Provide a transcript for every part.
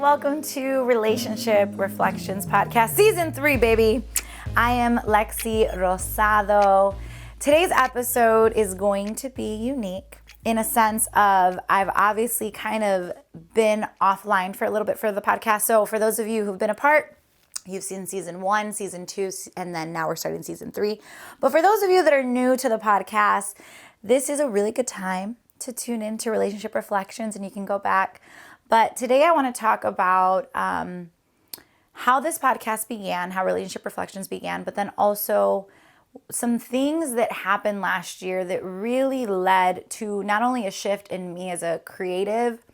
welcome to Relationship Reflections Podcast, Season 3, baby. I am Rosado. Today's episode is going to be unique in a sense of I've obviously kind of been offline for a little bit for the podcast. So for those of you who've been a part, you've seen Season 1, Season 2, and then now we're starting Season 3. But for those of you that are new to the podcast, this is a really good time to tune into Relationship Reflections, and you can go back. But today I want to talk about how this podcast began, how Relationship Reflections began, but then also some things that happened last year that really led to not only a shift in me as a creative,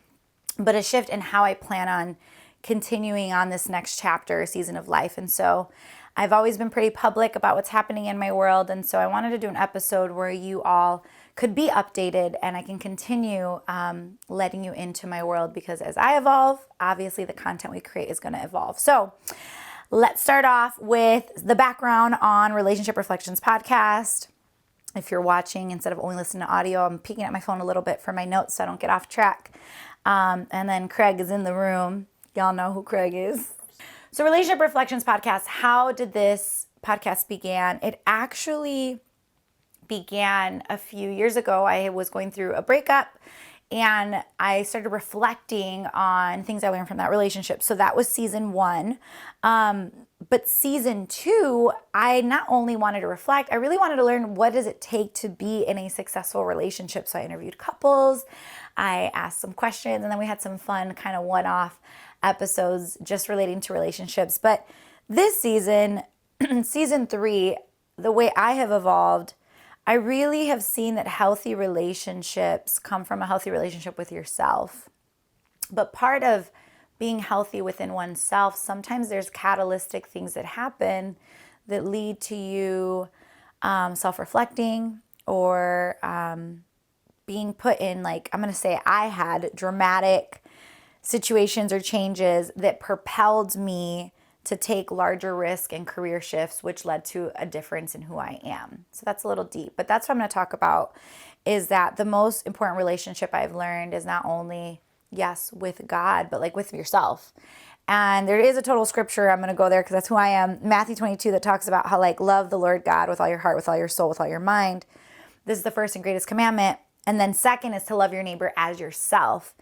but a shift in how I plan on continuing on this next chapter, season of life. And so I've always been pretty public about what's happening in my world. And so I wanted to do an episode where you all could be updated and I can continue letting you into my world, because as I evolve, obviously the content we create is going to evolve. So let's start off with the background on Relationship Reflections podcast. If you're watching, instead of only listening to audio, I'm peeking at my phone a little bit for my notes so I don't get off track. And then Craig is in the room. Y'all know who Craig is. So Relationship Reflections podcast, how did this podcast begin? It actually began a few years ago. I was going through a breakup and I started reflecting on things I learned from that relationship. So that was Season 1. But Season 2, I not only wanted to reflect, I really wanted to learn what does it take to be in a successful relationship. So I interviewed couples, I asked some questions, and then we had some fun kind of one-off episodes just relating to relationships. But this season, Season 3, the way I have evolved, I really have seen that healthy relationships come from a healthy relationship with yourself. But part of being healthy within oneself, sometimes there's catalytic things that happen that lead to you self-reflecting or being put in, like, I'm going to say I had dramatic situations or changes that propelled me to take larger risk and career shifts, which led to a difference in who I am. So that's a little deep, but that's what I'm going to talk about, is that the most important relationship I've learned is not only, yes, with God, but like with yourself. And there is a total scripture, I'm going to go there because that's who I am, Matthew 22, that talks about how, like, love the Lord God with all your heart, with all your soul, with all your mind. This is the first and greatest commandment. And then second is to love your neighbor as yourself.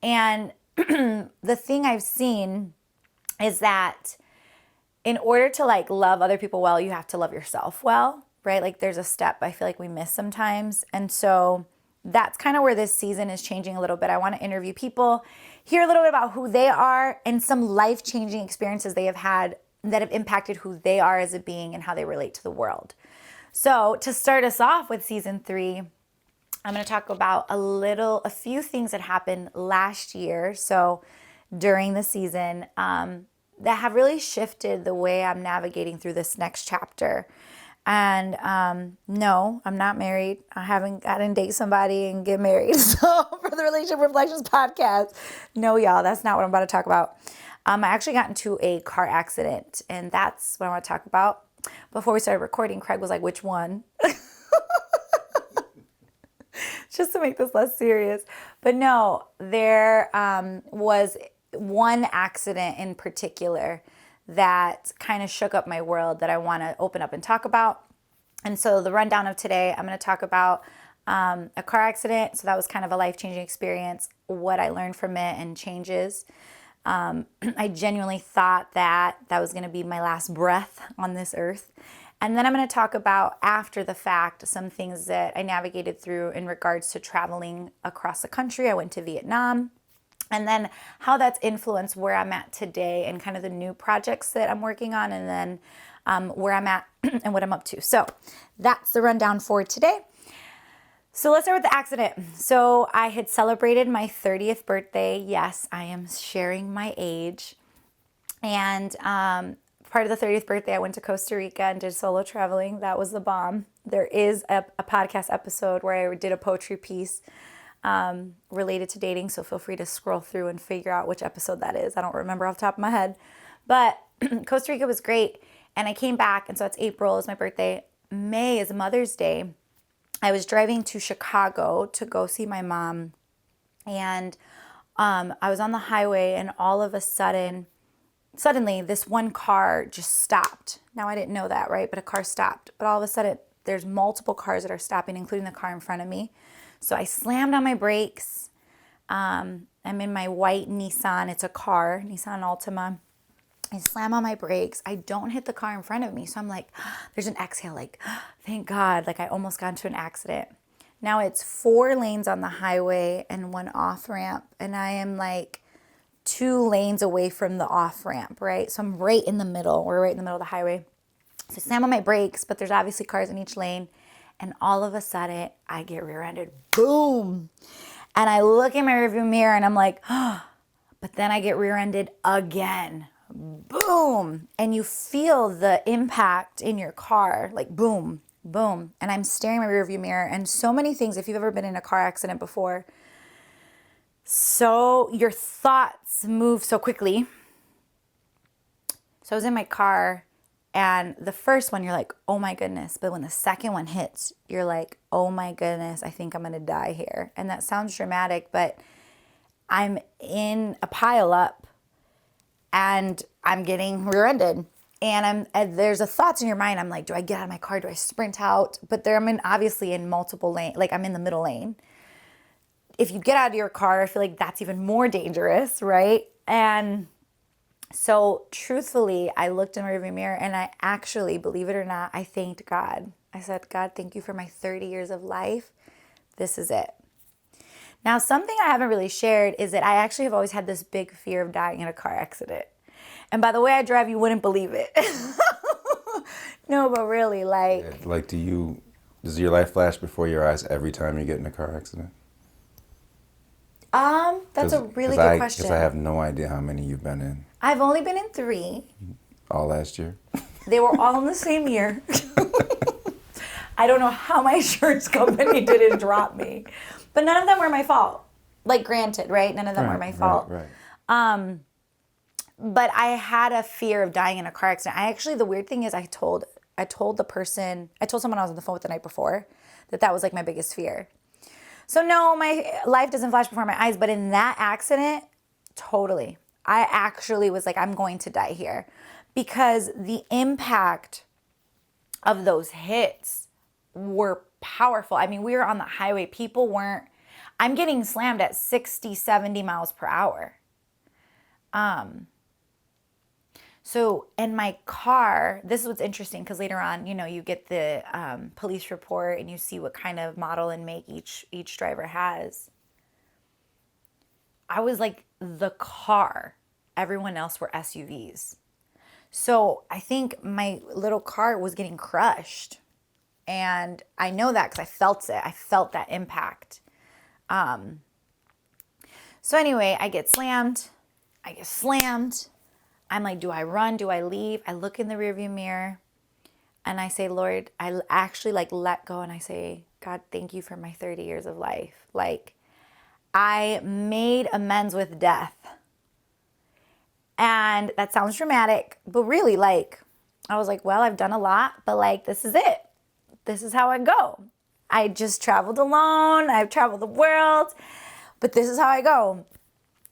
And the thing I've seen is that in order to love other people well, you have to love yourself well, right? Like there's a step I feel like we miss sometimes. And so that's kind of where this season is changing a little bit. I want to interview people, hear a little bit about who they are and some life-changing experiences they have had that have impacted who they are as a being and how they relate to the world. So to start us off with Season 3, I'm going to talk about a few things that happened last year. So during the season, that have really shifted the way I'm navigating through this next chapter. And no, I'm not married. I didn't date somebody and get married. So for the Relationship Reflections podcast, no, y'all, that's not what I'm about to talk about. I actually got into a car accident, and that's what I want to talk about. Before we started recording, Craig was like, which one? Just to make this less serious. But no, there was one accident in particular that kind of shook up my world that I want to open up and talk about. And so the rundown of today, I'm going to talk about a car accident. So that was kind of a life-changing experience, what I learned from it and changes. I genuinely thought that was going to be my last breath on this earth. And then I'm going to talk about, after the fact, some things that I navigated through in regards to traveling across the country. I went to Vietnam. And then how that's influenced where I'm at today and kind of the new projects that I'm working on, and then where I'm at and what I'm up to. So that's the rundown for today. So let's start with the accident. So I had celebrated my 30th birthday. Yes, I am sharing my age. And part of the 30th birthday, I went to Costa Rica and did solo traveling. That was the bomb. There is a podcast episode where I did a poetry piece related to dating, so feel free to scroll through and figure out which episode that is. I don't remember off the top of my head, but Costa Rica was great, and I came back, and so it's April, is my birthday. May is Mother's Day. I was driving to Chicago to go see my mom, and I was on the highway, and all of a suddenly this one car just stopped. Now I didn't know that, right? But a car stopped. But all of a sudden there's multiple cars that are stopping, including the car in front of me. So I slammed on my brakes. I'm in my white Nissan. It's a car, Nissan Altima. I slam on my brakes. I don't hit the car in front of me. So I'm like, there's an exhale, like, thank God. Like I almost got into an accident. Now it's 4 lanes on the highway and 1 off ramp. And I am like 2 lanes away from the off ramp, right? So I'm right in the middle. We're right in the middle of the highway. So I slam on my brakes, but there's obviously cars in each lane. And all of a sudden I get rear-ended. Boom. And I look in my rearview mirror and I'm like, oh, but then I get rear-ended again. Boom. And you feel the impact in your car, like boom, boom. And I'm staring in my rearview mirror, and so many things, if you've ever been in a car accident before, so your thoughts move so quickly. So I was in my car, and the first one, you're like, oh my goodness. But when the second one hits, you're like, oh my goodness, I think I'm going to die here. And that sounds dramatic, but I'm in a pile up and I'm getting rear-ended. And there's a thoughts in your mind. I'm like, do I get out of my car? Do I sprint out? But I'm obviously in multiple lane. Like I'm in the middle lane. If you get out of your car, I feel like that's even more dangerous, right? And so truthfully, I looked in my rearview mirror and I actually, believe it or not, I thanked God. I said, God, thank you for my 30 years of life. This is it. Now, something I haven't really shared is that I actually have always had this big fear of dying in a car accident. And by the way I drive, you wouldn't believe it. No, but really, like... Like, does your life flash before your eyes every time you get in a car accident? That's a really good question. Because I have no idea how many you've been in. I've only been in 3. All last year? They were all in the same year. I don't know how my insurance company didn't drop me. But none of them were my fault. Like, granted, right? None of them were my fault. Right. But I had a fear of dying in a car accident. The weird thing is I told someone I was on the phone with the night before that was like my biggest fear. So no, my life doesn't flash before my eyes, but in that accident, totally. I actually was like, I'm going to die here. Because the impact of those hits were powerful. I mean, we were on the highway. I'm getting slammed at 60, 70 miles per hour. So in my car, this is what's interesting, because later on, you get the police report and you see what kind of model and make each driver has. I was like the car. Everyone else were SUVs. So I think my little car was getting crushed. And I know that because I felt it. I felt that impact. So anyway, I get slammed. I'm like, do I run? Do I leave? I look in the rearview mirror and I say, Lord, I actually let go and I say, God, thank you for my 30 years of life. Like, I made amends with death. And that sounds dramatic, but really, I was like, well, I've done a lot, but this is it. This is how I go. I just traveled alone. I've traveled the world, but this is how I go.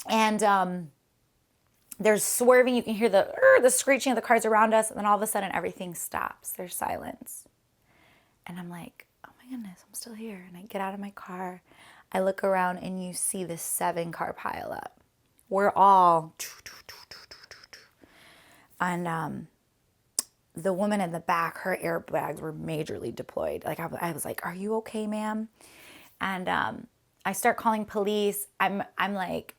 And there's swerving. You can hear the screeching of the cars around us. And then all of a sudden, everything stops. There's silence. And I'm like, oh my goodness, I'm still here. And I get out of my car. I look around and you see this 7-car pileup. We're all... And the woman in the back, her airbags were majorly deployed. I was like, are you okay, ma'am? And I start calling police. I'm like,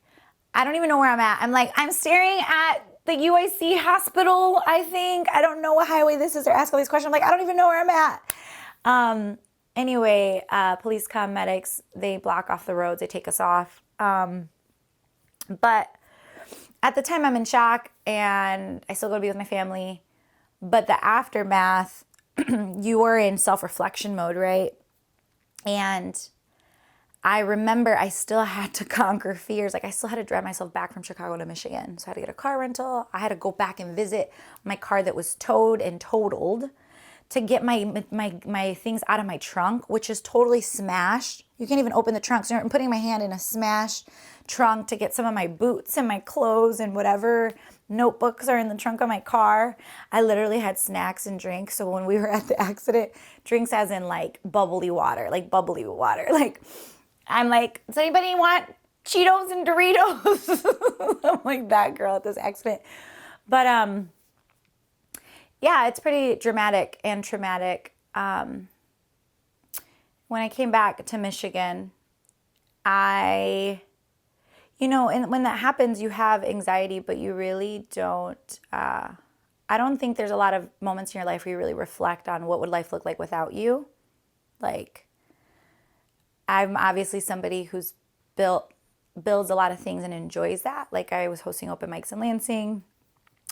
I don't even know where I'm at. I'm like, I'm staring at the UIC hospital, I think. I don't know what highway this is. They're asking all these questions. I'm like, I don't even know where I'm at. Anyway, police come, medics, they block off the roads. They take us off. But at the time, I'm in shock, and I still go to be with my family. But the aftermath, you are in self-reflection mode, right? And I remember I still had to conquer fears. I still had to drive myself back from Chicago to Michigan. So I had to get a car rental. I had to go back and visit my car that was towed and totaled to get my things out of my trunk, which is totally smashed. You can't even open the trunk. So I'm putting my hand in a smashed trunk to get some of my boots and my clothes and whatever notebooks are in the trunk of my car. I literally had snacks and drinks. So when we were at the accident, drinks as in like bubbly water. Like I'm like, does anybody want Cheetos and Doritos? I'm like that girl at this accident. But yeah, it's pretty dramatic and traumatic. When I came back to Michigan, and when that happens, you have anxiety, but you really don't. I don't think there's a lot of moments in your life where you really reflect on what would life look like without you. Like, I'm obviously somebody who's builds a lot of things and enjoys that. Like, I was hosting open mics in Lansing,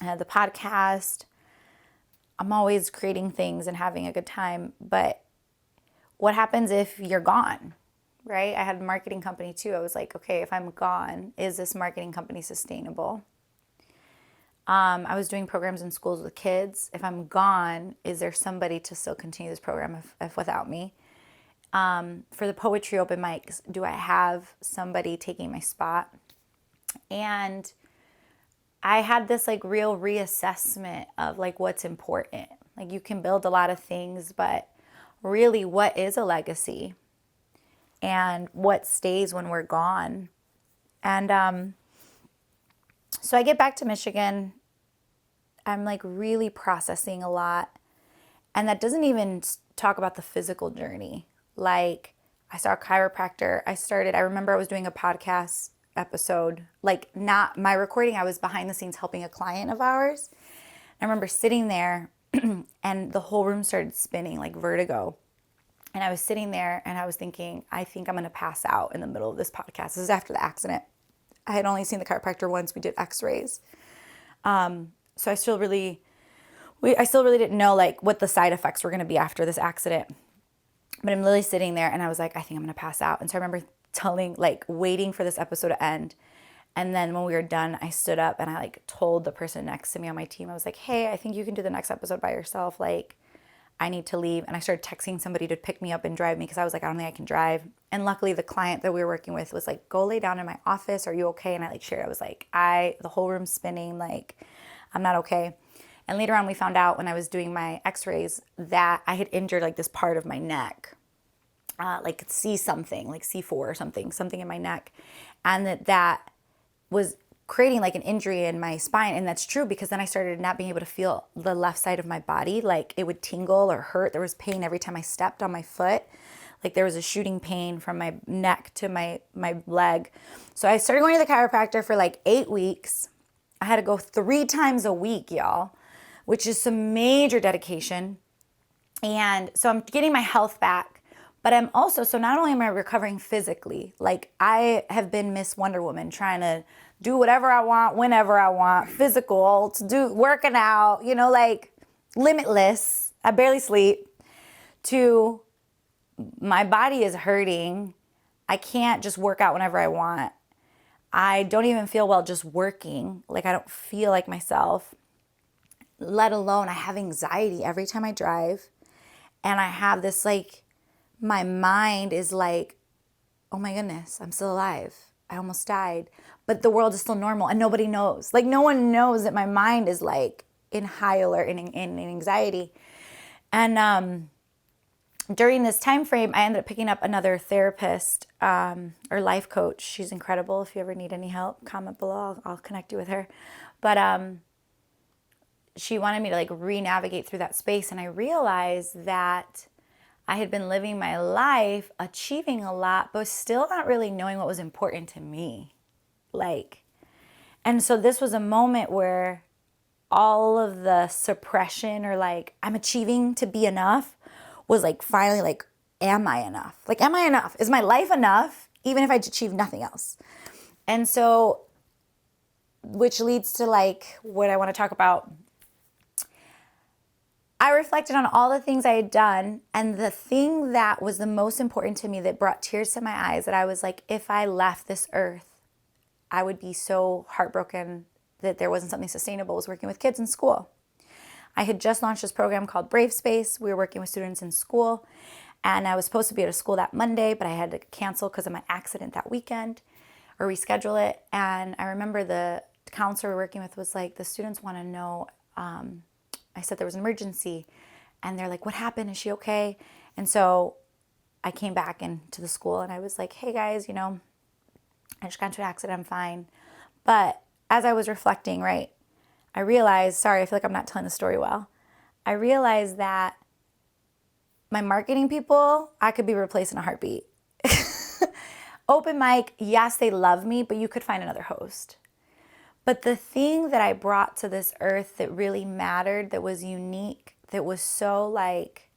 I had the podcast. I'm always creating things and having a good time. But what happens if you're gone, right? I had a marketing company too. I was like, okay, if I'm gone, is this marketing company sustainable? I was doing programs in schools with kids. If I'm gone, is there somebody to still continue this program if without me? For the poetry open mics, do I have somebody taking my spot? And I had this like real reassessment of like what's important. Like you can build a lot of things, but really what is a legacy and what stays when we're gone? And so I get back to Michigan. I'm like really processing a lot. And that doesn't even talk about the physical journey. Like I saw a chiropractor. I remember I was doing a podcast episode, like not my recording. I was behind the scenes helping a client of ours. I remember sitting there and the whole room started spinning like vertigo. And I was sitting there and I was thinking, I think I'm going to pass out in the middle of this podcast. This is after the accident. I had only seen the chiropractor once. We did x-rays. So I still really didn't know like what the side effects were going to be after this accident. But I'm literally sitting there and I was like, I think I'm going to pass out. And so I remember waiting for this episode to end. And then when we were done, I stood up and I like told the person next to me on my team, I was like, hey, I think you can do the next episode by yourself. Like, I need to leave. And I started texting somebody to pick me up and drive me because I was like, I don't think I can drive. And luckily the client that we were working with was like, go lay down in my office. Are you okay? And I like shared, I was like, the whole room's spinning. Like, I'm not okay. And later on we found out when I was doing my x-rays that I had injured like this part of my neck. Like C4 or something in my neck. And that was creating like an injury in my spine. And that's true because then I started not being able to feel the left side of my body. Like it would tingle or hurt. There was pain every time I stepped on my foot. Like there was a shooting pain from my neck to my leg. So I started going to the chiropractor for like 8 weeks. I had to go 3 times a week, y'all, which is some major dedication. And so I'm getting my health back. But I'm also, so not only am I recovering physically, like I have been Miss Wonder Woman trying to do whatever I want, whenever I want, physical, working out, like limitless. I barely sleep. To my body is hurting. I can't just work out whenever I want. I don't even feel well just working. Like I don't feel like myself, let alone I have anxiety every time I drive. And I have this like, my mind is like, oh my goodness, I'm still alive. I almost died. But the world is still normal and nobody knows. Like no one knows that my mind is like in high alert and in anxiety. And during this time frame, I ended up picking up another therapist or life coach. She's incredible. If you ever need any help, comment below. I'll connect you with her. But she wanted me to like re-navigate through that space. And I realized that I had been living my life, achieving a lot, but still not really knowing what was important to me. And so this was a moment where all of the suppression or like, I'm achieving to be enough was like, finally like, am I enough? Like, am I enough? Is my life enough? Even if I achieve nothing else. And so, which leads to like, what I want to talk about. I reflected on all the things I had done, and the thing that was the most important to me that brought tears to my eyes, that I was like, if I left this earth, I would be so heartbroken that there wasn't something sustainable, was working with kids in school. I had just launched this program called Brave Space. We were working with students in school, and I was supposed to be at a school that Monday, but I had to cancel because of my accident that weekend or reschedule it. And I remember the counselor we're working with was like, the students want to know, I said there was an emergency, and they're like, what happened? Is she okay? And so I came back into the school and I was like, hey guys, I just got into an accident, I'm fine. But as I was reflecting, right, I realized, sorry, I feel like I'm not telling the story well. I realized that my marketing people, I could be replaced in a heartbeat. Open mic, yes, they love me, but you could find another host. But the thing that I brought to this earth that really mattered, that was unique, that was so like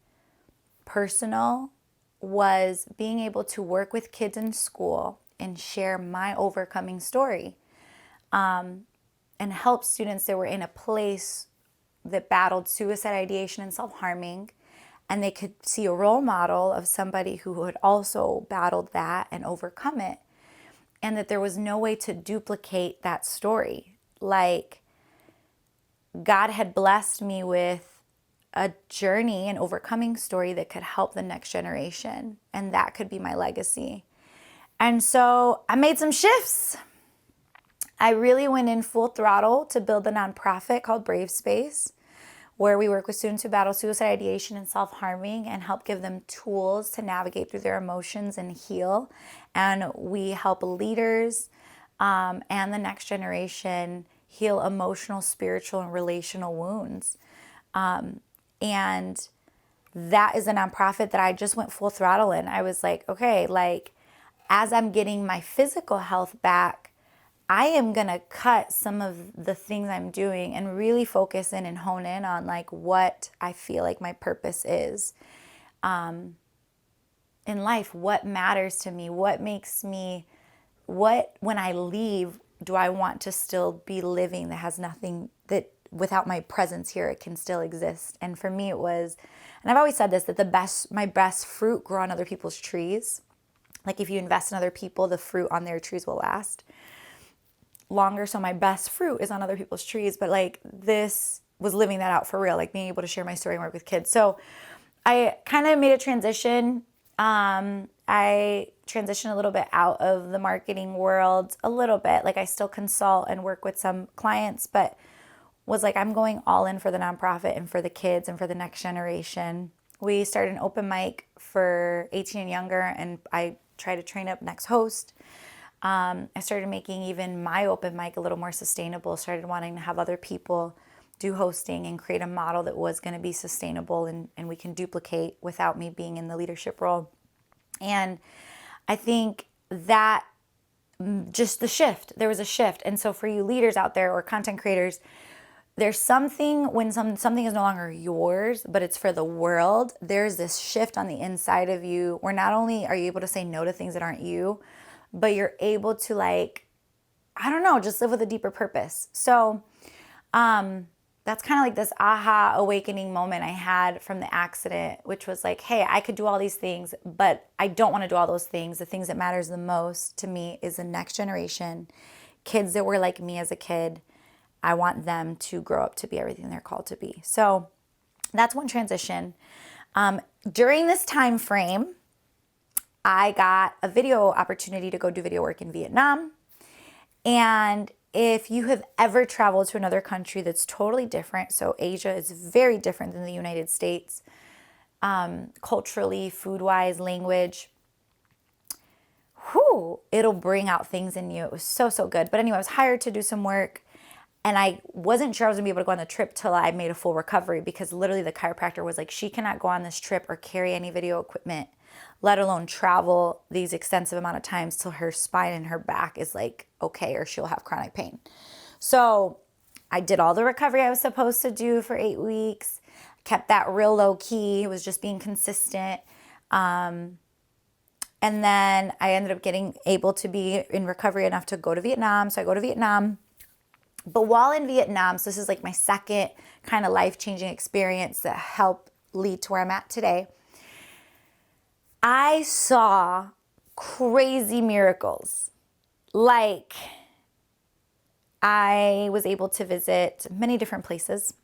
personal, was being able to work with kids in school and share my overcoming story, and help students that were in a place that battled suicide ideation and self-harming, and they could see a role model of somebody who had also battled that and overcome it, and that there was no way to duplicate that story. Like, God had blessed me with a journey, an overcoming story that could help the next generation, and that could be my legacy. And so I made some shifts. I really went in full throttle to build a nonprofit called Brave Space, where we work with students who battle suicide ideation and self-harming and help give them tools to navigate through their emotions and heal. And we help leaders and the next generation heal emotional, spiritual, and relational wounds. And that is a nonprofit that I just went full throttle in. I was like, okay, like, as I'm getting my physical health back, I am going to cut some of the things I'm doing and really focus in and hone in on like what I feel like my purpose is in life, what matters to me, what makes me, what, when I leave, do I want to still be living that has nothing, that without my presence here, it can still exist. And for me, it was, and I've always said this, that my best fruit grow on other people's trees. Like if you invest in other people, the fruit on their trees will last longer. So my best fruit is on other people's trees. But like this was living that out for real, like being able to share my story and work with kids. So I kind of made a transition. I transitioned a little bit out of the marketing world, a little bit. Like I still consult and work with some clients, but was like, I'm going all in for the nonprofit and for the kids and for the next generation. We started an open mic for 18 and younger, and I try to train up next host. I started making even my open mic a little more sustainable, started wanting to have other people do hosting and create a model that was going to be sustainable and we can duplicate without me being in the leadership role. And I think that just the shift, there was a shift. And so for you leaders out there or content creators, there's something when something is no longer yours, but it's for the world. There's this shift on the inside of you where not only are you able to say no to things that aren't you, but you're able to like, I don't know, just live with a deeper purpose. So that's kind of like this aha awakening moment I had from the accident, which was like, hey, I could do all these things, but I don't want to do all those things. The things that matters the most to me is the next generation, kids that were like me as a kid. I want them to grow up to be everything they're called to be. So that's one transition. During this time frame, I got a video opportunity to go do video work in Vietnam. And if you have ever traveled to another country that's totally different, so Asia is very different than the United States, culturally, food-wise, language, it'll bring out things in you. It was so, so good. But anyway, I was hired to do some work. And I wasn't sure I was gonna be able to go on the trip till I made a full recovery, because literally the chiropractor was like, she cannot go on this trip or carry any video equipment, let alone travel these extensive amount of times till her spine and her back is like okay, or she'll have chronic pain. So I did all the recovery I was supposed to do for 8 weeks, kept that real low key, was just being consistent. And then I ended up getting able to be in recovery enough to go to Vietnam. So I go to Vietnam. But while in Vietnam, so this is like my second kind of life-changing experience that helped lead to where I'm at today, I saw crazy miracles. Like, I was able to visit many different places.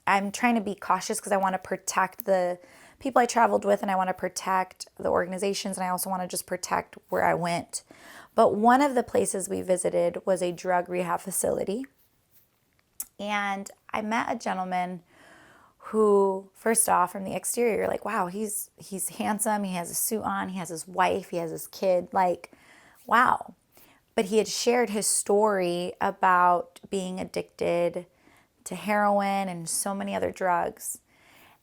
I'm trying to be cautious because I want to protect the people I traveled with, and I want to protect the organizations, and I also want to just protect where I went. But one of the places we visited was a drug rehab facility. And I met a gentleman who, first off, from the exterior, you're like, wow, he's handsome. He has a suit on. He has his wife. He has his kid. Like, wow. But he had shared his story about being addicted to heroin and so many other drugs,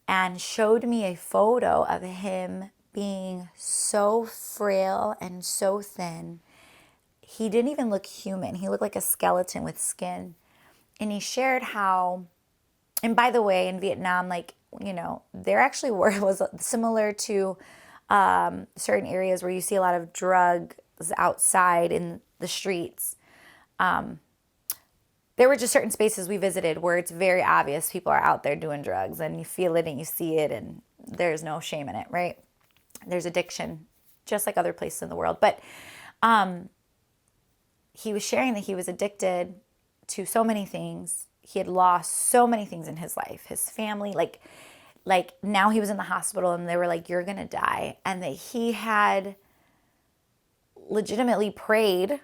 and showed me a photo of him being so frail and so thin. He didn't even look human. He looked like a skeleton with skin. And he shared how, and by the way, in Vietnam, like, there actually was similar to certain areas where you see a lot of drugs outside in the streets. There were just certain spaces we visited where it's very obvious people are out there doing drugs, and you feel it and you see it, and there's no shame in it, right? There's addiction, just like other places in the world. But he was sharing that he was addicted to so many things. He had lost so many things in his life, his family, like now he was in the hospital and they were like, you're going to die. And that he had legitimately prayed,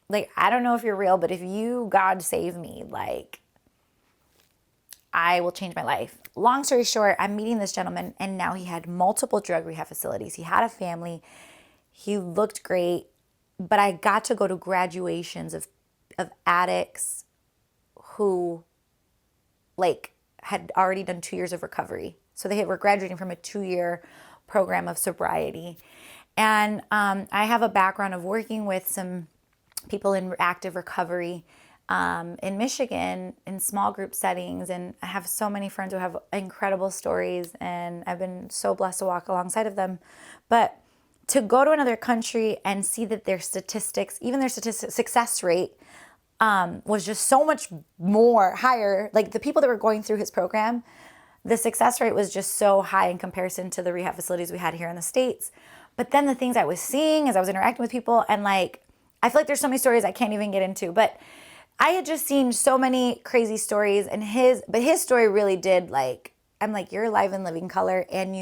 like, I don't know if you're real, but if you, God, save me, like, I will change my life. Long story short, I'm meeting this gentleman, and now he had multiple drug rehab facilities. He had a family. He looked great, but I got to go to graduations of addicts who, like, had already done 2 years of recovery. So they were graduating from a 2-year program of sobriety. And I have a background of working with some people in active recovery in Michigan in small group settings. And I have so many friends who have incredible stories, and I've been so blessed to walk alongside of them. But to go to another country and see that their statistics, even their success rate, was just so much more higher. Like, the people that were going through his program, the success rate was just so high in comparison to the rehab facilities we had here in the States. But then the things I was seeing as I was interacting with people, and like, I feel like there's so many stories I can't even get into, but I had just seen so many crazy stories, and his story really did, like, I'm like, you're alive and living color, and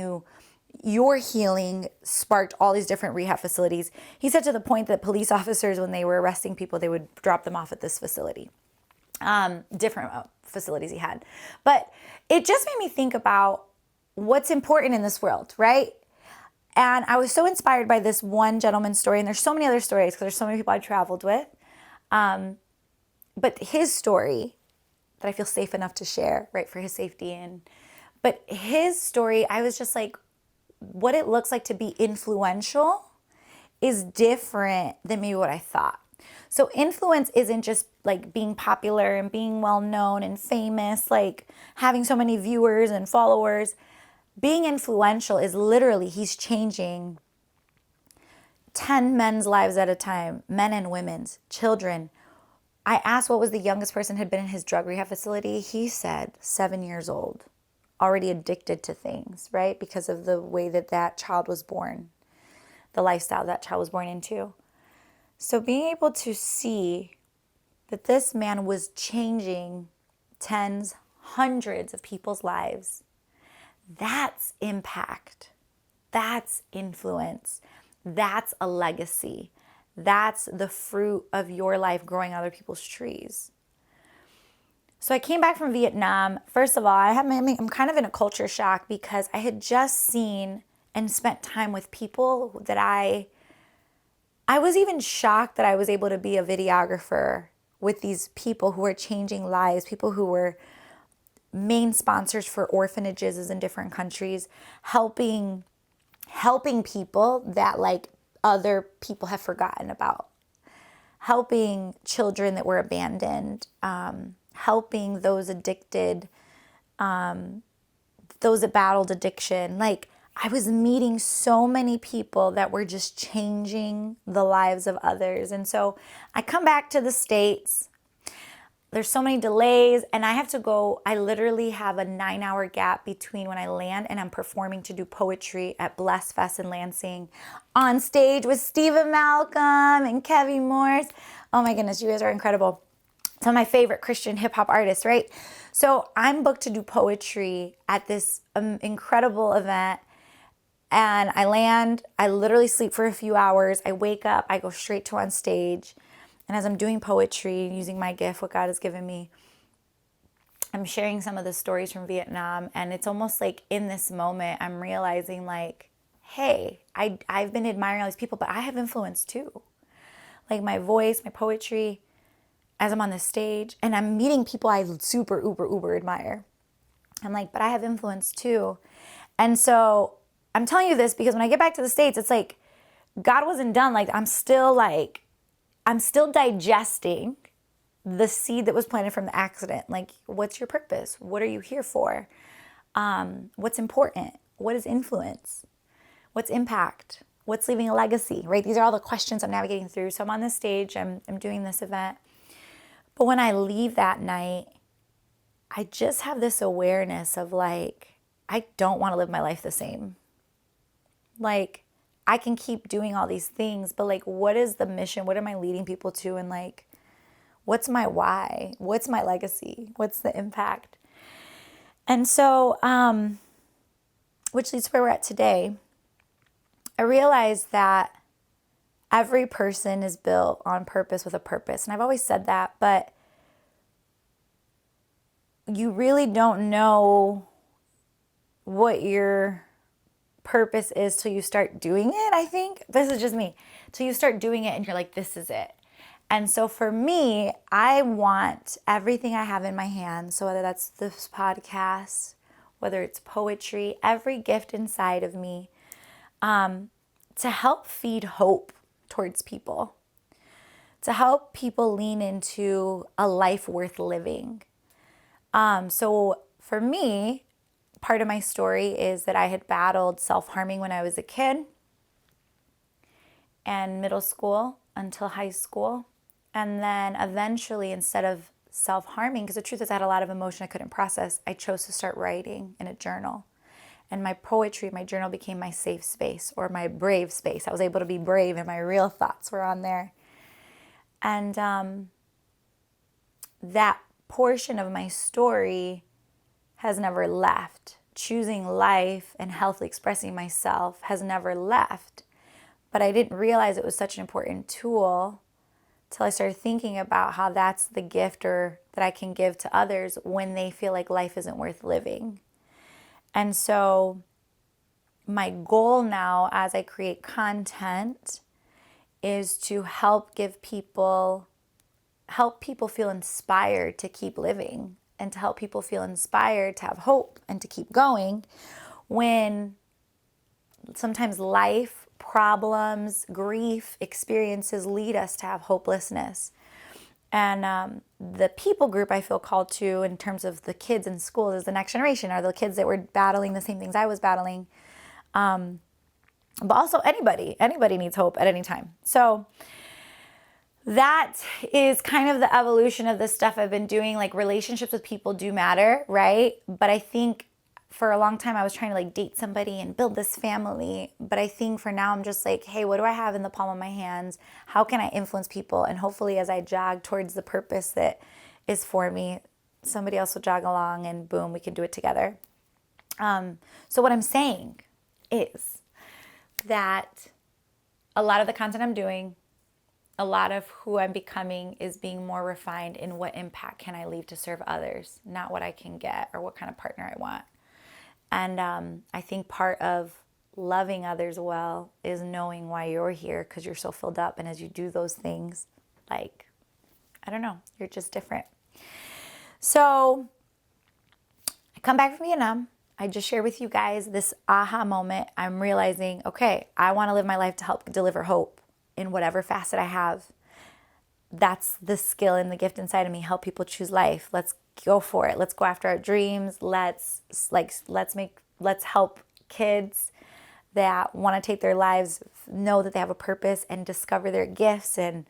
your healing sparked all these different rehab facilities. He said to the point that police officers, when they were arresting people, they would drop them off at this facility. Different facilities he had. But it just made me think about what's important in this world, right? And I was so inspired by this one gentleman's story, and there's so many other stories because there's so many people I traveled with. But his story that I feel safe enough to share, right, for his safety. But his story, I was just like, what it looks like to be influential is different than maybe what I thought. So influence isn't just like being popular and being well known and famous, like having so many viewers and followers. Being influential is literally, he's changing 10 men's lives at a time, men and women's, children. I asked what was the youngest person had been in his drug rehab facility. He said 7 years old, already addicted to things, right? Because of the way that child was born, the lifestyle that child was born into. So being able to see that this man was changing tens, hundreds of people's lives, that's impact. That's influence. That's a legacy. That's the fruit of your life growing other people's trees. So I came back from Vietnam. First of all, I'm kind of in a culture shock because I had just seen and spent time with people that I was even shocked that I was able to be a videographer with these people who were changing lives, people who were main sponsors for orphanages in different countries, helping people that like other people have forgotten about, helping children that were abandoned, helping those addicted, those that battled addiction. Like, I was meeting so many people that were just changing the lives of others. And so I come back to the States. There's so many delays, and I have to go. I literally have a 9-hour gap between when I land and I'm performing to do poetry at Bless Fest in Lansing on stage with Stephen Malcolm and Kevin Morse. Oh my goodness, you guys are incredible. Some of my favorite Christian hip hop artists, right? So I'm booked to do poetry at this incredible event. And I land, I literally sleep for a few hours. I wake up, I go straight to on stage. And as I'm doing poetry, using my gift, what God has given me, I'm sharing some of the stories from Vietnam. And it's almost like in this moment, I'm realizing like, hey, I've been admiring all these people, but I have influence too. Like my voice, my poetry, as I'm on the stage, and I'm meeting people I super, uber admire. I'm like, but I have influence too. And so I'm telling you this because when I get back to the States, it's like God wasn't done. Like I'm still digesting the seed that was planted from the accident. Like, what's your purpose? What are you here for? What's important? What is influence? What's impact? What's leaving a legacy, right? These are all the questions I'm navigating through. So I'm on this stage, I'm doing this event. But when I leave that night, I just have this awareness of like, I don't want to live my life the same. Like, I can keep doing all these things, but like, what is the mission? What am I leading people to? And like, what's my why? What's my legacy? What's the impact? And so, which leads to where we're at today. I realized that every person is built on purpose with a purpose. And I've always said that, but you really don't know what your purpose is till you start doing it, I think. This is just me. Till you start doing it and you're like, this is it. And so for me, I want everything I have in my hands, so whether that's this podcast, whether it's poetry, every gift inside of me, to help feed hope towards people, to help people lean into a life worth living. So for me, part of my story is that I had battled self-harming when I was a kid and middle school until high school. And then eventually, instead of self-harming, because the truth is I had a lot of emotion I couldn't process, I chose to start writing in a journal. And my poetry, my journal became my safe space or my brave space. I was able to be brave and my real thoughts were on there. And that portion of my story has never left. Choosing life and healthily expressing myself has never left. But I didn't realize it was such an important tool till I started thinking about how that's the gift or that I can give to others when they feel like life isn't worth living. And so my goal now as I create content is to help people feel inspired to keep living and to help people feel inspired to have hope and to keep going when sometimes life, problems, grief, experiences lead us to have hopelessness. And the people group I feel called to in terms of the kids in schools is the next generation, are the kids that were battling the same things I was battling. But also anybody needs hope at any time. So that is kind of the evolution of the stuff I've been doing. Like relationships with people do matter, right? But I think for a long time I was trying to like date somebody and build this family. But I think for now I'm just like, hey, what do I have in the palm of my hands? How can I influence people? And hopefully as I jog towards the purpose that is for me, somebody else will jog along and boom, we can do it together. So what I'm saying is that a lot of the content I'm doing, a lot of who I'm becoming is being more refined in what impact can I leave to serve others, not what I can get or what kind of partner I want. And I think part of loving others well is knowing why you're here because you're so filled up. And as you do those things, like, I don't know, you're just different. So I come back from Vietnam. I just shared with you guys this aha moment. I'm realizing, okay, I want to live my life to help deliver hope in whatever facet I have. That's the skill and the gift inside of me. Help people choose life. Let's go for it. Let's go after our dreams. Let's help kids that want to take their lives, know that they have a purpose and discover their gifts and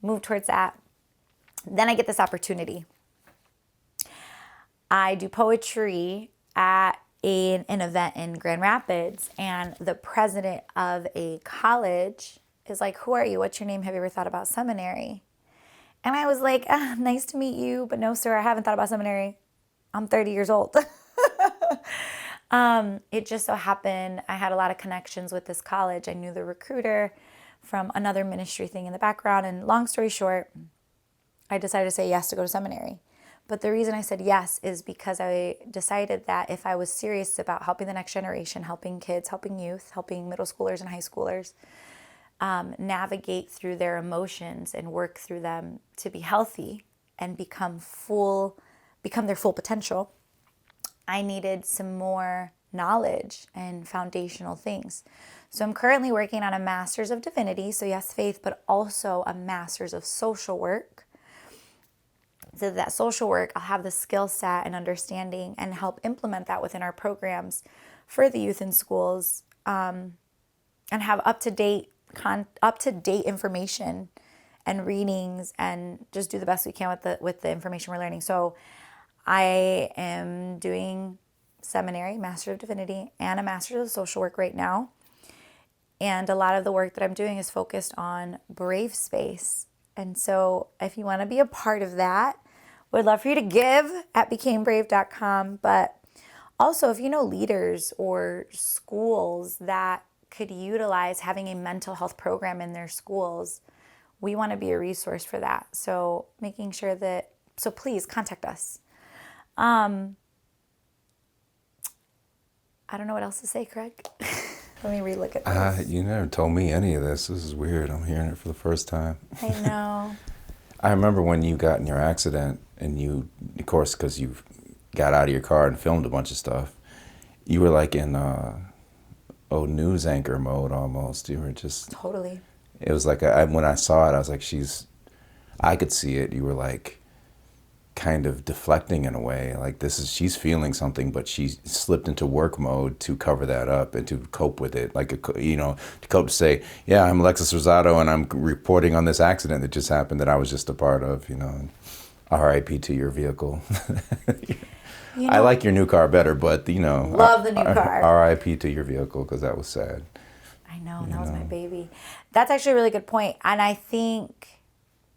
move towards that. Then I get this opportunity. I do poetry at an event in Grand Rapids, and the president of a college is like, who are you? What's your name? Have you ever thought about seminary? And I was like, nice to meet you, but no, sir, I haven't thought about seminary. I'm 30 years old. It just so happened I had a lot of connections with this college. I knew the recruiter from another ministry thing in the background. And long story short, I decided to say yes to go to seminary. But the reason I said yes is because I decided that if I was serious about helping the next generation, helping kids, helping youth, helping middle schoolers and high schoolers navigate through their emotions and work through them to be healthy and become their full potential, I needed some more knowledge and foundational things. So I'm currently working on a master's of divinity. So yes, faith, but also a master's of social work. So that social work, I'll have the skill set and understanding and help implement that within our programs for the youth in schools, and have up to date information and readings, and just do the best we can with the information we're learning. So I am doing seminary, Master of Divinity, and a Master's of Social Work right now. And a lot of the work that I'm doing is focused on Brave Space. And so if you want to be a part of that, would love for you to give at becamebrave.com. But also, if you know leaders or schools that could utilize having a mental health program in their schools, we want to be a resource for that. So please contact us. I don't know what else to say, Craig. Let me relook at this. You never told me any of this. This is weird. I'm hearing it for the first time. I know. I remember when you got in your accident and you, of course, because you got out of your car and filmed a bunch of stuff, you were like in news anchor mode almost. You were just... Totally. It was like, when I saw it, I was like, I could see it. You were like kind of deflecting in a way. Like she's feeling something, but she slipped into work mode to cover that up and to cope with it. Like, to cope, to say, yeah, I'm Alexis Rosado and I'm reporting on this accident that just happened that I was just a part of, and RIP to your vehicle. I like your new car better, but, love the new car. RIP to your vehicle, because that was sad. I know, that was my baby. That's actually a really good point. And I think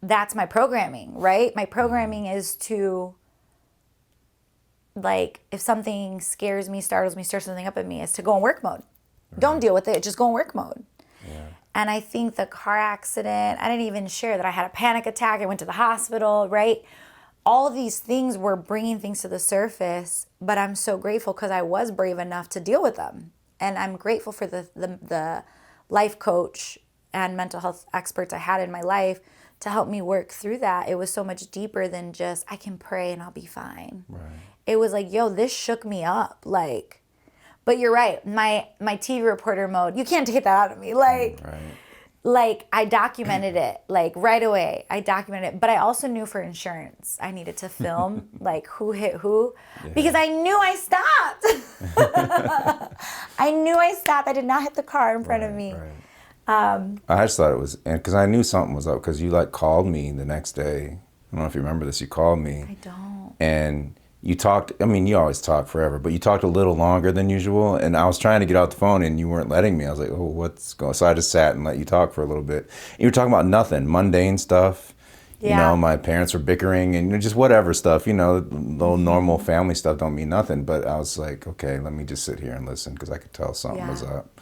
that's my programming, right? My programming is to, like, if something scares me, startles me, stirs something up in me, is to go in work mode. Right. Don't deal with it, just go in work mode. Yeah. And I think the car accident, I didn't even share that I had a panic attack. I went to the hospital, right? All these things were bringing things to the surface, but I'm so grateful because I was brave enough to deal with them. And I'm grateful for the life coach and mental health experts I had in my life to help me work through that. It was so much deeper than just, I can pray and I'll be fine. Right. It was like, yo, this shook me up. Like, but you're right. My TV reporter mode, you can't take that out of me. Like, right. Like I documented it, like right away. I documented it, but I also knew for insurance, I needed to film like who hit who, because I knew I stopped. I knew I stopped. I did not hit the car in front of me. Right. I just thought it was, because I knew something was up, because you called me the next day. I don't know if you remember this. You called me. I don't. And you talked, you always talk forever, but you talked a little longer than usual. And I was trying to get out the phone and you weren't letting me. I was like, oh, what's going on? So I just sat and let you talk for a little bit. You were talking about nothing, mundane stuff. Yeah. My parents were bickering and just whatever stuff, little normal family stuff don't mean nothing. But I was like, okay, let me just sit here and listen, because I could tell something was up,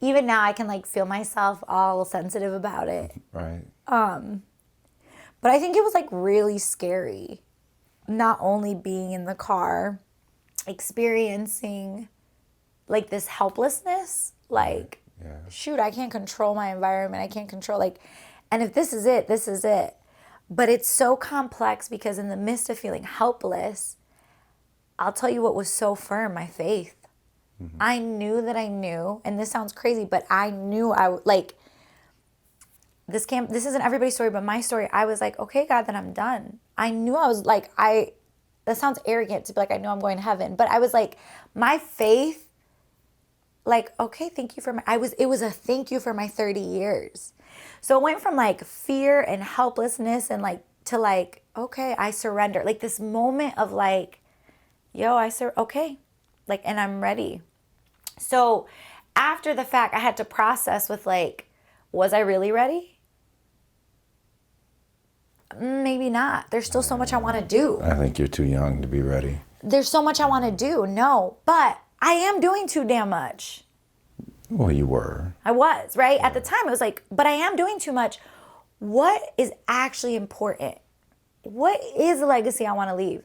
Even now I can feel myself all sensitive about it. Right. But I think it was really scary. Not only being in the car, experiencing this helplessness, shoot, I can't control my environment. I can't control and if this is it, this is it. But it's so complex, because in the midst of feeling helpless, I'll tell you what was so firm, my faith. Mm-hmm. I knew that I knew, and this sounds crazy, but I knew this isn't everybody's story, but my story, I was like, okay, God, then I'm done. I knew I was that sounds arrogant to be I know I'm going to heaven, but I was my faith, okay, thank you for it was a thank you for my 30 years. So it went from fear and helplessness and to okay, I surrender. This moment of yo, okay, and I'm ready. So after the fact, I had to process with was I really ready? maybe not. There's still so much I want to do. I think you're too young to be ready. There's so much I want to do. No, but I am doing too damn much. Well, you were. I was, right? At the time, it was like, but I am doing too much. What is actually important? What is the legacy I want to leave?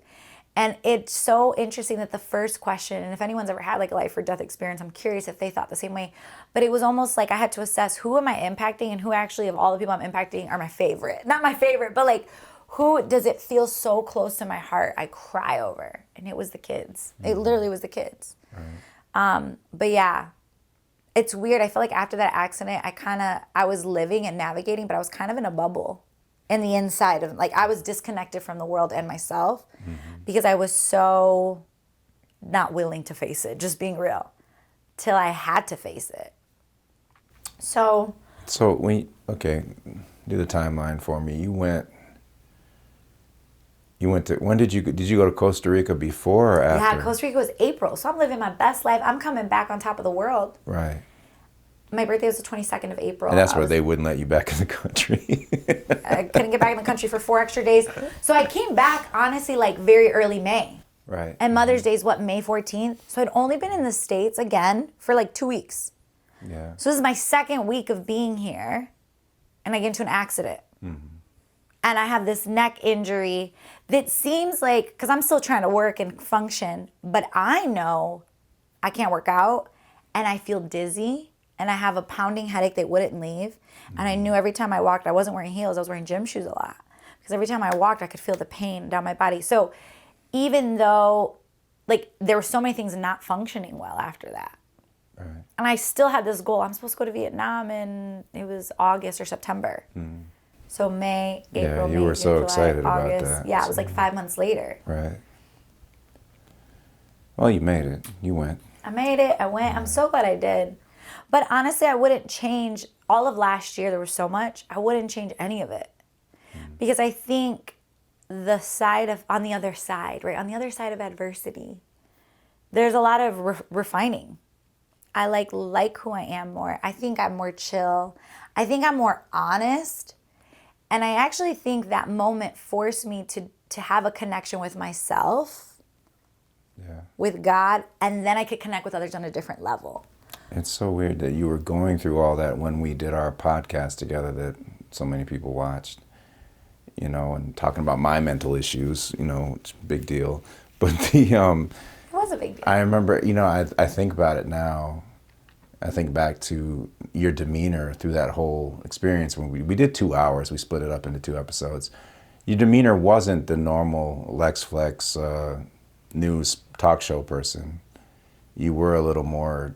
And it's so interesting that the first question, and if anyone's ever had like a life or death experience, I'm curious if they thought the same way, but it was almost like I had to assess who am I impacting and who actually of all the people I'm impacting are my favorite. Not my favorite, but like who does it feel so close to my heart I cry over? And it was the kids. It literally was the kids. Right. But yeah, it's weird. I feel like after that accident, I was living and navigating, but I was kind of in a bubble in the inside of, like, I was disconnected from the world and myself because I was so not willing to face it, just being real, till I had to face it. So do the timeline for me. You went to, when did you go to Costa Rica before or after? Yeah, Costa Rica was April. So I'm living my best life. I'm coming back on top of the world. Right. My birthday was the 22nd of April. And that's where they wouldn't let you back in the country. I couldn't get back in the country for 4 extra days. So I came back, honestly, like very early May. Right. And Mother's Day is what, May 14th? So I'd only been in the States, again, for like 2 weeks. Yeah. So this is my second week of being here. And I get into an accident. And I have this neck injury that seems like, because I'm still trying to work and function, but I know I can't work out and I feel dizzy and I have a pounding headache that wouldn't leave. And I knew every time I walked, I wasn't wearing heels, I was wearing gym shoes a lot. Because every time I walked, I could feel the pain down my body. So even though, like, there were so many things not functioning well after that. Right. And I still had this goal. I'm supposed to go to Vietnam and it was August or September. So May, April, you May, were June, so July, excited August. about that. Yeah, it was like 5 months later. Right. Well, you made it. You went. I made it. I went. I'm so glad I did. But honestly, I wouldn't change all of last year. There was so much. I wouldn't change any of it. Because I think the side of, on the other side, right? On the other side of adversity, there's a lot of refining. I like who I am more. I think I'm more chill. I think I'm more honest. And I actually think that moment forced me to have a connection with myself, with God, and then I could connect with others on a different level. It's so weird that you were going through all that when we did our podcast together that so many people watched, you know, and talking about my mental issues, you know, it's a big deal. But it was a big deal. I remember, you know, I think about it now. I think back to your demeanor through that whole experience when we did 2 hours. We split it up into 2 episodes. Your demeanor wasn't the normal Lex Flex news talk show person. You were a little more,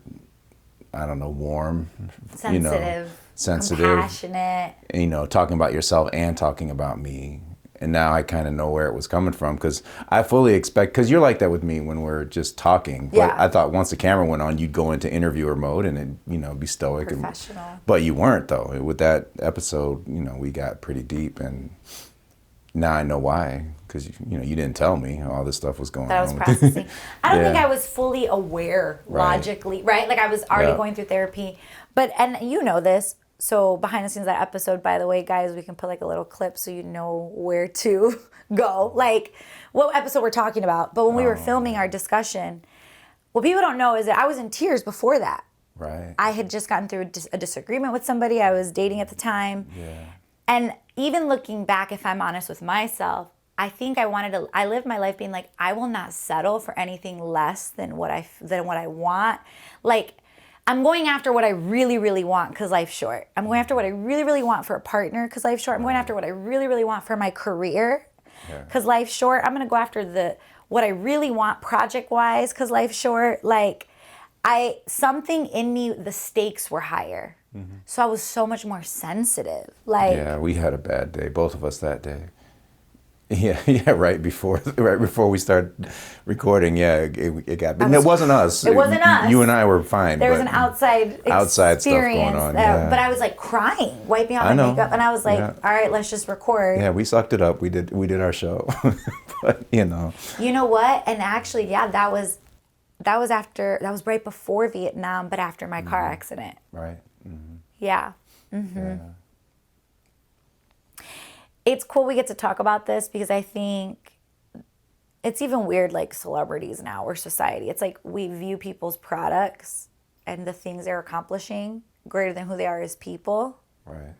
I don't know, warm, sensitive, compassionate. You know, talking about yourself and talking about me. And now I kind of know where it was coming from because I fully expect, because you're like that with me when we're just talking. But I thought once the camera went on, you'd go into interviewer mode and it, you know, be stoic. Professional. But you weren't though. With that episode, you know, we got pretty deep and now I know why. Because, you know, you didn't tell me all this stuff was going on. That I was processing. I don't think I was fully aware logically, right? Like I was already going through therapy. But, and you know this, so behind the scenes of that episode, by the way, guys, we can put like a little clip so you know where to go, like what episode we're talking about. But when we were filming our discussion, what people don't know is that I was in tears before that. Right. I had just gotten through a disagreement with somebody I was dating at the time. Yeah. And even looking back, if I'm honest with myself, I think I lived my life being like, I will not settle for anything less than what I want. Like, I'm going after what I really, really want because life's short. I'm going after what I really, really want for a partner because life's short. I'm going after what I really, really want for my career because life's short. I'm going to go after what I really want project-wise because life's short. Like, something in me, the stakes were higher. So I was so much more sensitive. Like, yeah, we had a bad day, both of us that day. Yeah, right before we started recording, it got. And it wasn't us. It wasn't us. You and I were fine. There was an outside stuff going on. But I was like crying, wiping out my makeup, and I was like, "All right, let's just record." Yeah, we sucked it up. We did our show, but you know. You know what? And actually, that was right before Vietnam, but after my car accident. Right. Yeah. Mm-hmm. Yeah. it's cool we get to talk about this because I think it's even weird, like celebrities now or society. It's like we view people's products and the things they're accomplishing greater than who they are as people. Right.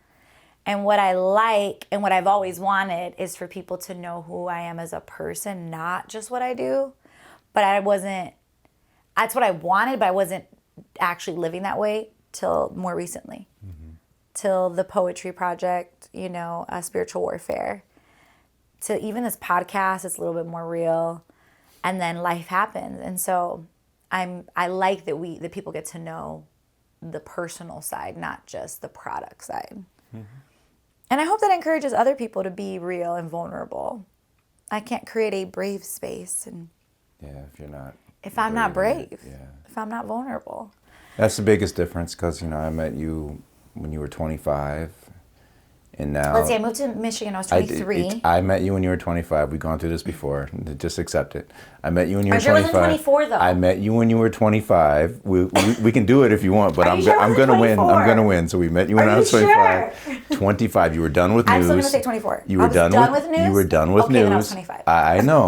And what I like and what I've always wanted is for people to know who I am as a person, not just what I do. But that's what I wanted, but I wasn't actually living that way till more recently. Till the poetry project, spiritual warfare. To even this podcast, it's a little bit more real. And then life happens. And so I like that people get to know the personal side, not just the product side. And I hope that encourages other people to be real and vulnerable. I can't create a brave space if I'm not brave, if I'm not vulnerable. That's the biggest difference because, I met you when you were 25 and now... Let's see, I moved to Michigan when I was 23. I met you when you were 25. We've gone through this before. Just accept it. I met you when you were 25. I wasn't 24 though. I met you when you were 25. We can do it if you want, but I'm going to win. I'm going to win. So we met you when I was 25. Sure? 25. You were done with news. I'm still going to say 24. You were done with news? You were done with news. Then I was 25. I know.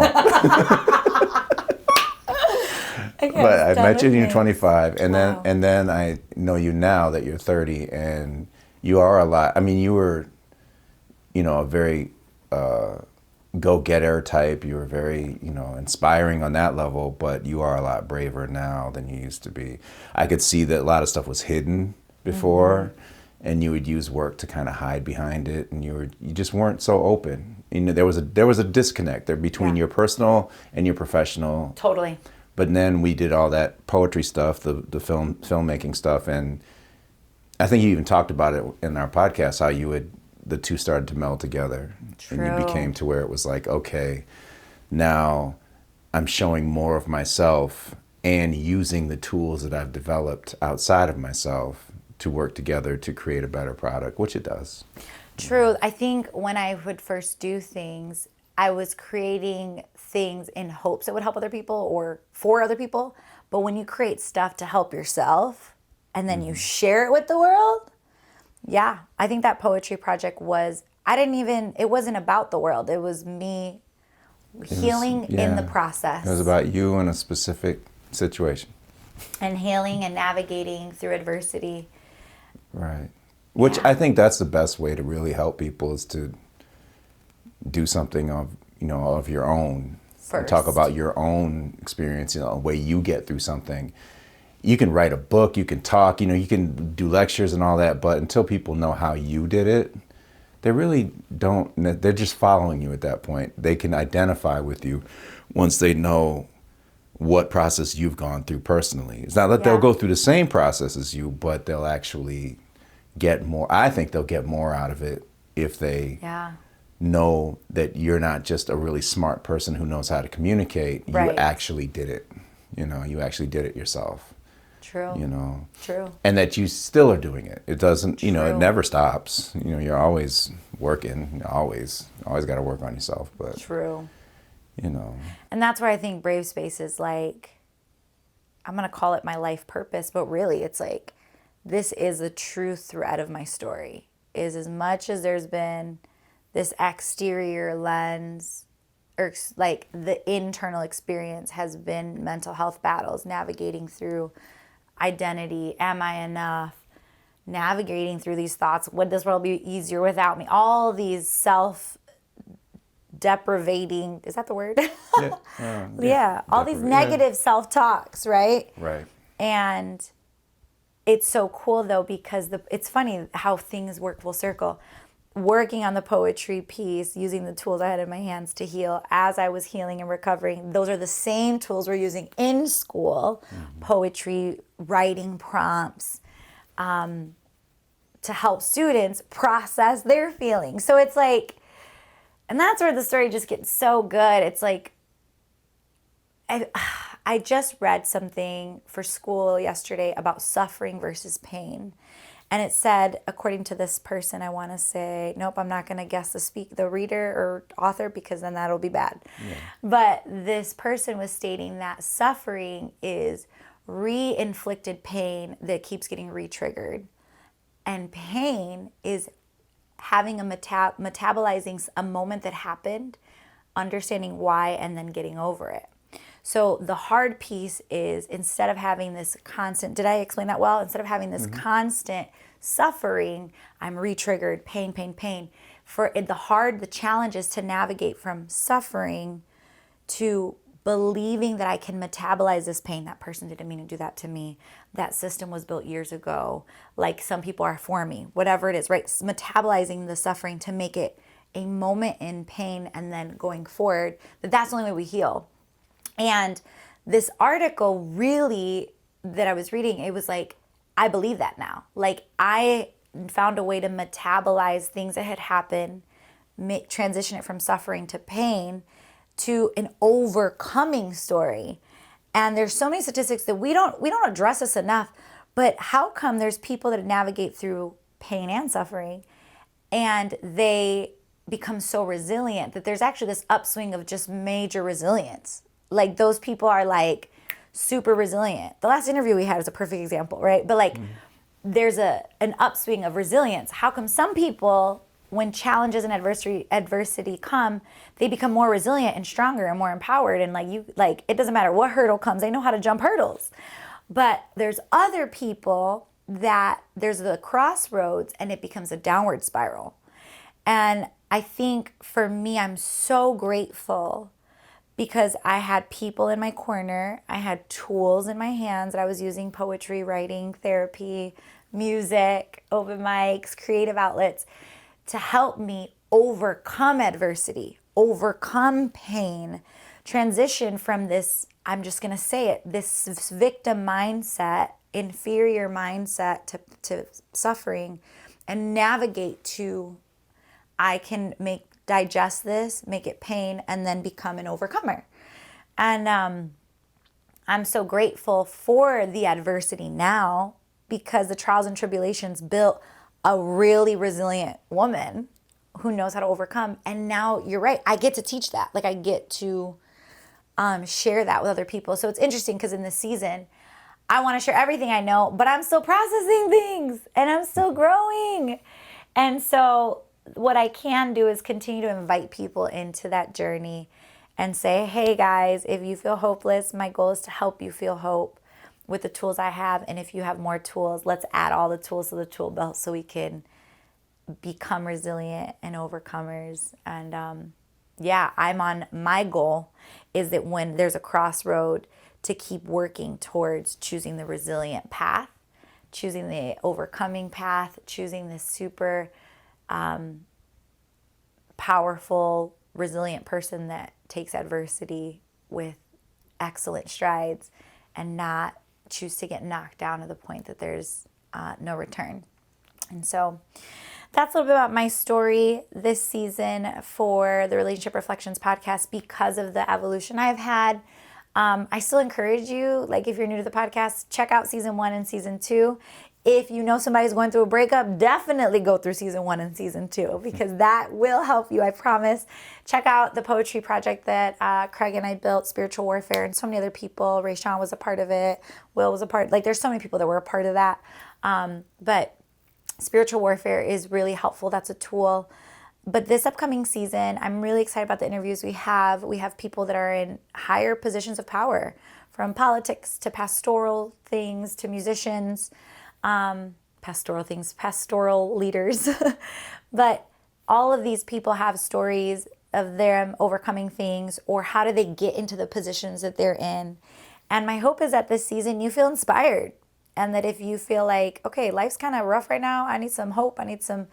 But I met you when you were 25, and then I know you now that you're 30, and you are a lot. I mean, you were, a very go-getter type. You were very, inspiring on that level, but you are a lot braver now than you used to be. I could see that a lot of stuff was hidden before, and you would use work to kind of hide behind it, and you just weren't so open. There was a disconnect there between your personal and your professional. Totally. But then we did all that poetry stuff, the filmmaking stuff, and I think you even talked about it in our podcast, how the two started to meld together. True. And you became to where it was like, okay, now I'm showing more of myself and using the tools that I've developed outside of myself to work together to create a better product, which it does. True. I think when I would first do things, I was creating things in hopes it would help other people or for other people. But when you create stuff to help yourself and then you share it with the world, I think that poetry project it wasn't about the world. It was me healing in the process. It was about you in a specific situation. And healing and navigating through adversity. Right. Which I think that's the best way to really help people is to do something of your own. First. Talk about your own experience, a way you get through something. You can write a book, you can talk, you can do lectures and all that, but until people know how you did it, they really don't, they're just following you at that point. They can identify with you once they know what process you've gone through personally. It's not that they'll go through the same process as you, but they'll actually get more. I think they'll get more out of it if they know that you're not just a really smart person who knows how to communicate. You actually did it. You actually did it yourself. True. True. And that you still are doing it. It doesn't, it never stops. You're always working. You always got to work on yourself. But true. And that's where I think Brave Space is like, I'm going to call it my life purpose, but really it's like, this is the true thread of my story, is as much as there's been this exterior lens, or like the internal experience has been mental health battles, navigating through identity, am I enough, navigating through these thoughts, would this world be easier without me, all these self-deprivating, is that the word? All these negative self-talks, right? Right. And it's so cool though, because it's funny how things work full circle. Working on the poetry piece, using the tools I had in my hands to heal as I was healing and recovering, those are the same tools we're using in school, poetry, writing prompts, to help students process their feelings. So it's like, and that's where the story just gets so good. It's like, I just read something for school yesterday about suffering versus pain. And it said, according to this person, I want to say, nope, I'm not going to guess the reader or author because then that'll be bad. Yeah. But this person was stating that suffering is re-inflicted pain that keeps getting re-triggered. And pain is having a metabolizing a moment that happened, understanding why, and then getting over it. So the hard piece is, instead of having this constant, did I explain that well? Instead of having this constant suffering, I'm re-triggered, pain, pain, pain. The challenge is to navigate from suffering to believing that I can metabolize this pain. That person didn't mean to do that to me. That system was built years ago. Like some people are for me, whatever it is, right? Metabolizing the suffering to make it a moment in pain, and then going forward, that's the only way we heal. And this article really that I was reading, it was like, I believe that now. Like I found a way to metabolize things that had happened, transition it from suffering to pain to an overcoming story. And there's so many statistics that we don't address this enough. But how come there's people that navigate through pain and suffering and they become so resilient that there's actually this upswing of just major resilience? Like those people are like super resilient. The last interview we had is a perfect example, right? But like there's an upswing of resilience. How come some people, when challenges and adversity come, they become more resilient and stronger and more empowered, and like it doesn't matter what hurdle comes, they know how to jump hurdles. But there's other people that there's the crossroads and it becomes a downward spiral. And I think for me, I'm so grateful because I had people in my corner. I had tools in my hands that I was using: poetry, writing, therapy, music, open mics, creative outlets, to help me overcome adversity, overcome pain, transition from this, I'm just going to say it, this victim mindset, inferior mindset to suffering, and navigate to, I can digest this, make it pain, and then become an overcomer. And I'm so grateful for the adversity now, because the trials and tribulations built a really resilient woman who knows how to overcome. And now you're right, I get to teach that. Like I get to share that with other people. So it's interesting because in this season, I want to share everything I know, but I'm still processing things and I'm still growing. And so what I can do is continue to invite people into that journey and say, hey guys, if you feel hopeless, my goal is to help you feel hope with the tools I have. And if you have more tools, let's add all the tools to the tool belt so we can become resilient and overcomers. And I'm on, my goal is that when there's a crossroad, to keep working towards choosing the resilient path, choosing the overcoming path, choosing this super powerful, resilient person that takes adversity with excellent strides and not choose to get knocked down to the point that there's no return. And so that's a little bit about my story this season for the Relationship Reflections podcast because of the evolution I've had. I still encourage you, like if you're new to the podcast, check out season 1 and season 2. If you know somebody's going through a breakup, definitely go through season 1 and season 2 because that will help you, I promise. Check out the poetry project that Craig and I built, Spiritual Warfare, and so many other people. Ray Sean was a part of it. Will was a part. Like there's so many people that were a part of that. But Spiritual Warfare is really helpful. That's a tool. But this upcoming season, I'm really excited about the interviews we have. We have people that are in higher positions of power, from politics to pastoral things to musicians, pastoral leaders. But all of these people have stories of them overcoming things, or how do they get into the positions that they're in. And my hope is that this season you feel inspired, and that if you feel like, okay, life's kind of rough right now, I need some hope, I need some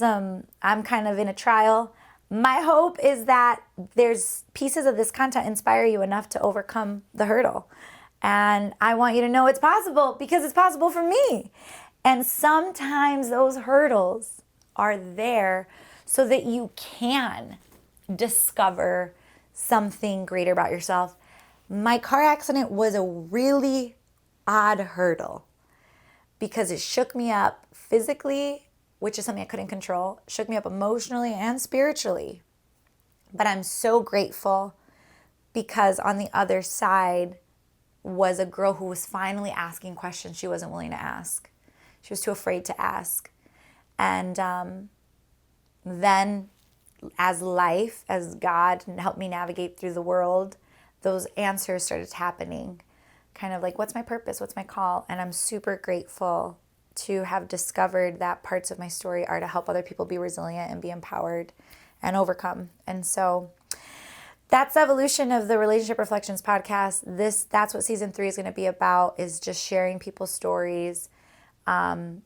I'm kind of in a trial. My hope is that there's pieces of this content inspire you enough to overcome the hurdle. And I want you to know it's possible because it's possible for me. And sometimes those hurdles are there so that you can discover something greater about yourself. My car accident was a really odd hurdle because it shook me up physically, which is something I couldn't control, shook me up emotionally and spiritually. But I'm so grateful because on the other side was a girl who was finally asking questions she wasn't willing to ask. She was too afraid to ask. And then as life, as God helped me navigate through the world, those answers started happening. Kind of like, what's my purpose? What's my call? And I'm super grateful to have discovered that parts of my story are to help other people be resilient and be empowered and overcome. And so that's the evolution of the Relationship Reflections podcast. That's what season 3 is going to be about, is just sharing people's stories and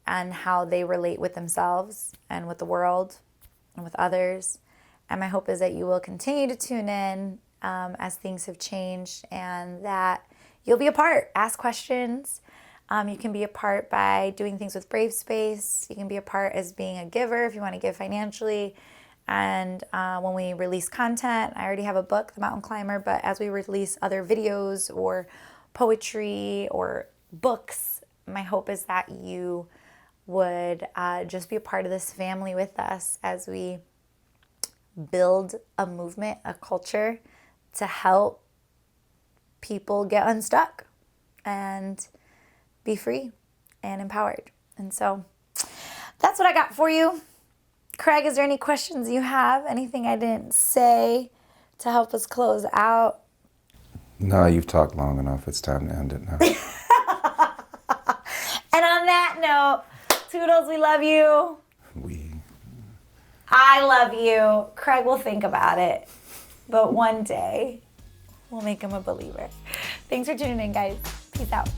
how they relate with themselves and with the world and with others. And my hope is that you will continue to tune in as things have changed, and that you'll be a part. Ask questions. You can be a part by doing things with Brave Space. You can be a part as being a giver if you want to give financially. And when we release content, I already have a book, The Mountain Climber, but as we release other videos or poetry or books, my hope is that you would just be a part of this family with us as we build a movement, a culture to help people get unstuck and be free and empowered. And so that's what I got for you. Craig, is there any questions you have? Anything I didn't say to help us close out? No, you've talked long enough. It's time to end it now. And on that note, Toodles, we love you. I love you. Craig will think about it, but one day we'll make him a believer. Thanks for tuning in, guys. Peace out.